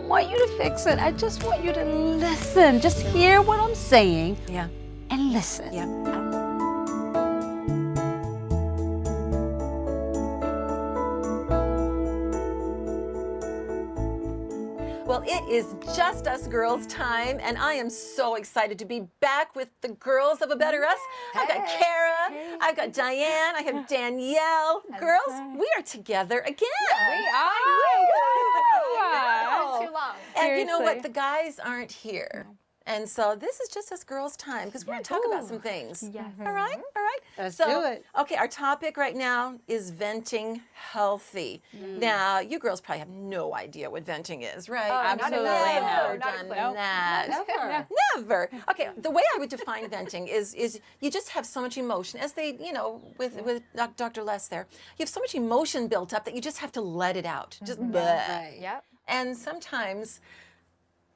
don't want you to fix it. I just want you to listen. Just hear what I'm saying. Yeah. And listen. Yeah. Well, it is Just Us Girls time, and I am so excited to be back with the girls of A Better Us. I've got Kara, I've got Diane, I have Danielle. Girls, we are together again. We are. Too long. And you know what? Seriously. The guys aren't here. And so this is Just Us Girls time because we're going to talk about some things. Yes. All right? All right? Let's do it. Okay, our topic right now is venting healthy. Now, you girls probably have no idea what venting is, right? absolutely Never no. done Nope. that. Never. Okay, the way I would define venting is you just have so much emotion, as they, with Dr. Les there, you have so much emotion built up that you just have to let it out. Just bleh. Right. Yep. And sometimes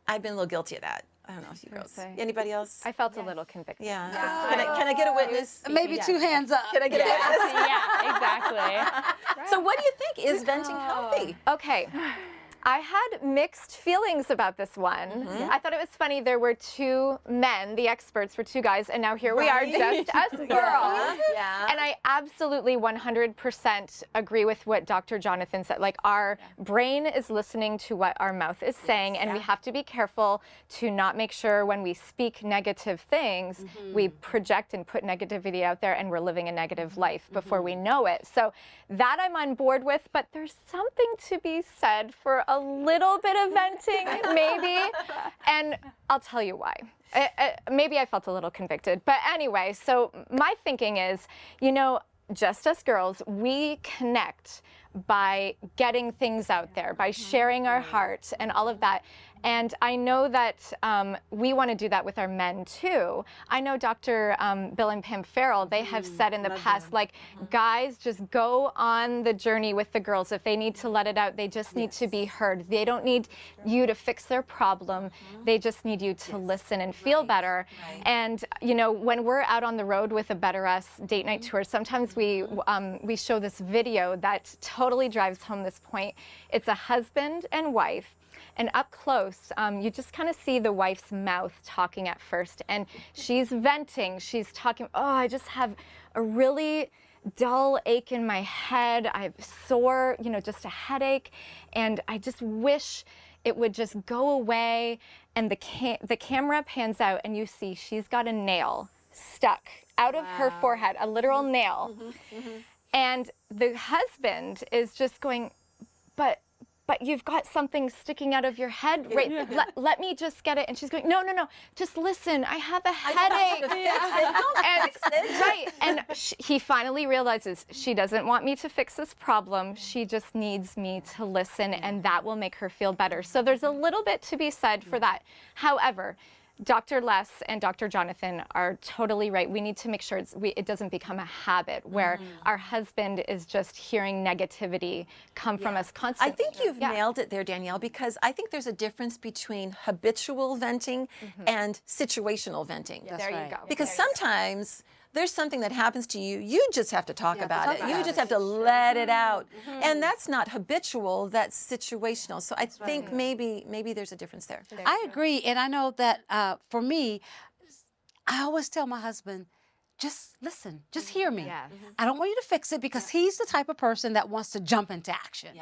I've been a little guilty of that. I don't know if you girls. say. Anybody else? I felt a little convicted. Yeah. Can I get a witness? Maybe two hands up. Can I get a witness? Yeah, exactly. So what do you think? Is venting healthy? Okay. I had mixed feelings about this one. I thought it was funny. There were two men, the experts were two guys, and now here we are, just us girls. Yeah. And I absolutely 100% agree with what Dr. Jonathan said. Like, our brain is listening to what our mouth is saying, and we have to be careful to not make sure when we speak negative things, we project and put negativity out there, and we're living a negative life before we know it. So that I'm on board with, but there's something to be said for a little bit of venting, maybe. And I'll tell you why. Maybe I felt a little convicted. But anyway, so my thinking is, just us girls, we connect by getting things out there, by sharing our heart and all of that. And I know that we want to do that with our men too. I know Dr. Bill and Pam Farrell, they have said in the past, like, guys, just go on the journey with the girls. If they need to let it out, they just need to be heard. They don't need you to fix their problem. They just need you to listen and feel better. And, when we're out on the road with A Better Us date night tour, sometimes we show this video that totally drives home this point. It's a husband and wife. And up close, you just kind of see the wife's mouth talking at first. And she's venting. She's talking, I just have a really dull ache in my head. I have sore, just a headache. And I just wish it would just go away. And the camera pans out and you see she's got a nail stuck out of her forehead, a literal nail. And the husband is just going, but you've got something sticking out of your head, right? Let me just get it. And she's going, no, just listen. I have a headache. Right. And he finally realizes she doesn't want me to fix this problem. She just needs me to listen, and that will make her feel better. So there's a little bit to be said for that. However, Dr. Les and Dr. Jonathan are totally right. We need to make sure it doesn't become a habit where our husband is just hearing negativity come from us constantly. I think you've nailed it there, Danielle, because I think there's a difference between habitual venting and situational venting. There you go. Because sometimes there's something that happens to you, you just have to talk about it. You just have to let it out. And that's not habitual, that's situational. So I think maybe there's a difference there. I agree. And I know that for me, I always tell my husband, just listen, just hear me. Yes. I don't want you to fix it because he's the type of person that wants to jump into action.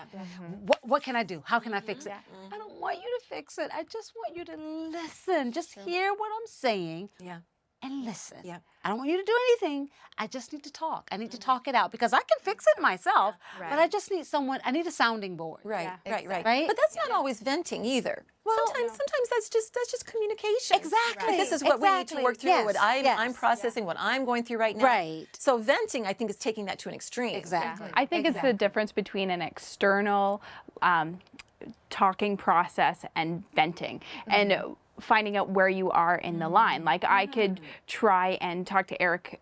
What can I do? How can I fix it? I don't want you to fix it. I just want you to listen. Just hear what I'm saying. And listen. I don't want you to do anything. I just need to talk. I need to talk it out because I can fix it myself, but I just need someone, I need a sounding board. Right. Right? But that's not always venting either. Well, sometimes that's just communication. Exactly. This is what we need to work through. Yes. What I'm processing, what I'm going through right now. Right. So venting, I think, is taking that to an extreme. Exactly. I think it's the difference between an external talking process and venting. And finding out where you are in the line. Like, I could try and talk to Eric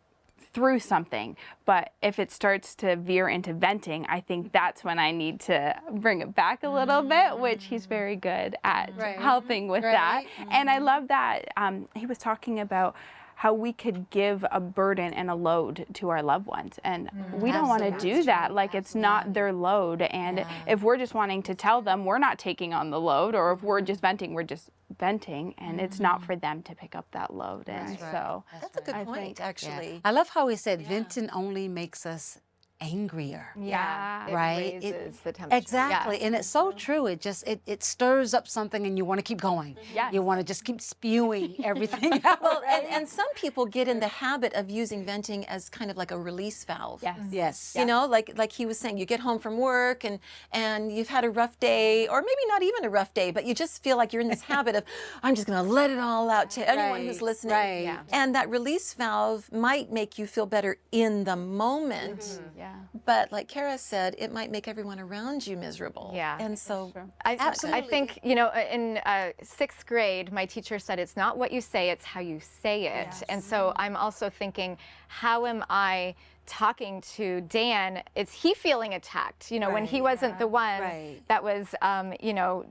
through something, but if it starts to veer into venting, I think that's when I need to bring it back a little bit, which he's very good at helping with that. And I love that he was talking about how we could give a burden and a load to our loved ones. And we don't want to do that. Like, it's not their load. And if we're just wanting to tell them we're not taking on the load, or if we're just venting, we're just venting, and it's not for them to pick up that load. And so That's a good point, actually. I love how he said venting only makes us angrier. Yeah, right? It raises the temperature. Exactly, and it's so true. It just it stirs up something, and you want to keep going. Yes. You want to just keep spewing everything out. Well, and some people get in the habit of using venting as kind of like a release valve. yes. Yes. You know, like he was saying, you get home from work and you've had a rough day, or maybe not even a rough day, but you just feel like you're in this habit of, I'm just going to let it all out to anyone who's listening. Right. Yeah. And that release valve might make you feel better in the moment. Yeah. But like Kara said, it might make everyone around you miserable. Yeah. And so I think, you know, in 6th grade, my teacher said, it's not what you say, it's how you say it. And so I'm also thinking, how am I talking to Dan? Is he feeling attacked? You know, when he wasn't the one that was, you know,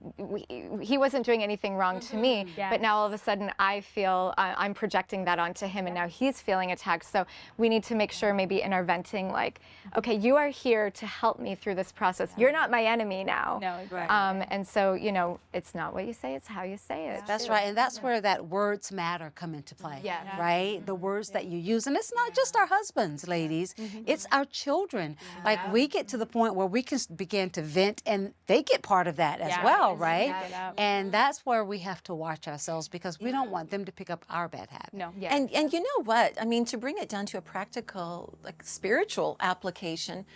he wasn't doing anything wrong to me, but now all of a sudden I feel I'm projecting that onto him, and now he's feeling attacked. So we need to make sure maybe in our venting, like, okay, you are here to help me through this process. You're not my enemy now. No, exactly. And so, you know, it's not what you say, it's how you say it. That's right, and that's where that words matter come into play. Yes. Right? The words that you use, and it's not just our husbands, ladies. It's our children. Like, we get to the point where we can begin to vent, and they get part of that as well, right? And that's where we have to watch ourselves, because we don't want them to pick up our bad habit. No. And you know what? I mean, to bring it down to a practical, like spiritual application,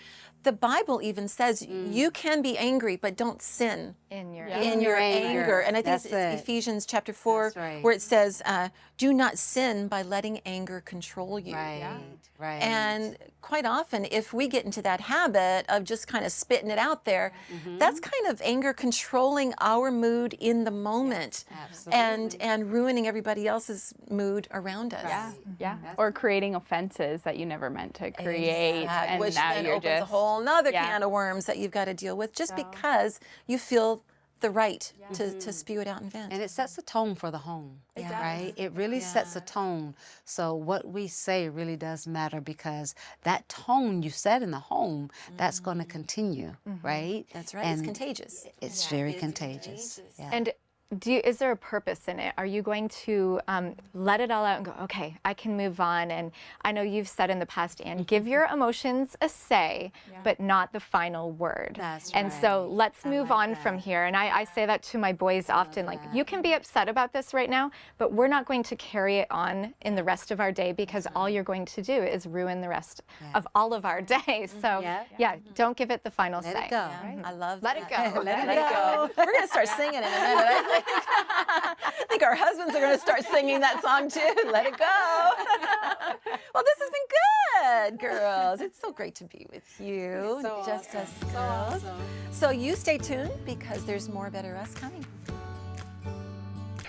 the Bible even says you can be angry, but don't sin In your in your anger. And I think That's it's it. Ephesians chapter 4, That's right. where it says, do not sin by letting anger control you. Right. Right. And quite often, if we get into that habit of just kind of spitting it out there, that's kind of anger controlling our mood in the moment, and ruining everybody else's mood around us. Yeah. Or creating offenses that you never meant to create, and Which now then you're opens a just whole nother can of worms that you've got to deal with, just because you feel the right to spew it out and vent. And it sets a tone for the home, right? It really sets a tone. So what we say really does matter, because that tone you set in the home, that's going to continue, right? That's right. And it's contagious. It's very contagious. Yeah. And is there a purpose in it? Are you going to let it all out and go, okay, I can move on? And I know you've said in the past, Anne, give your emotions a say, but not the final word. That's and so let's move on from here. And I say that to my boys often, like, you can be upset about this right now, but we're not going to carry it on in the rest of our day, because all you're going to do is ruin the rest of all of our days. So don't give it the final say. Let it go. Right? I love Let that. it go. Let it go. We're going to start singing in a minute. I think our husbands are going to start singing that song too. Let it go. Well, this has been good, girls. It's so great to be with you, just us girls. So you stay tuned, because there's more Better Us coming.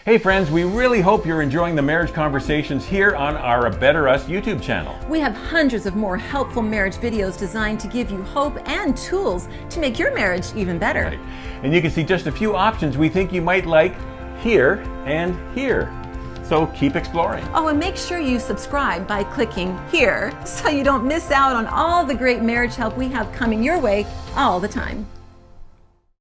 Hey friends, we really hope you're enjoying the marriage conversations here on our A Better Us YouTube channel. We have hundreds of more helpful marriage videos designed to give you hope and tools to make your marriage even better. Right. And you can see just a few options we think you might like here and here. So keep exploring. Oh, and make sure you subscribe by clicking here, so you don't miss out on all the great marriage help we have coming your way all the time.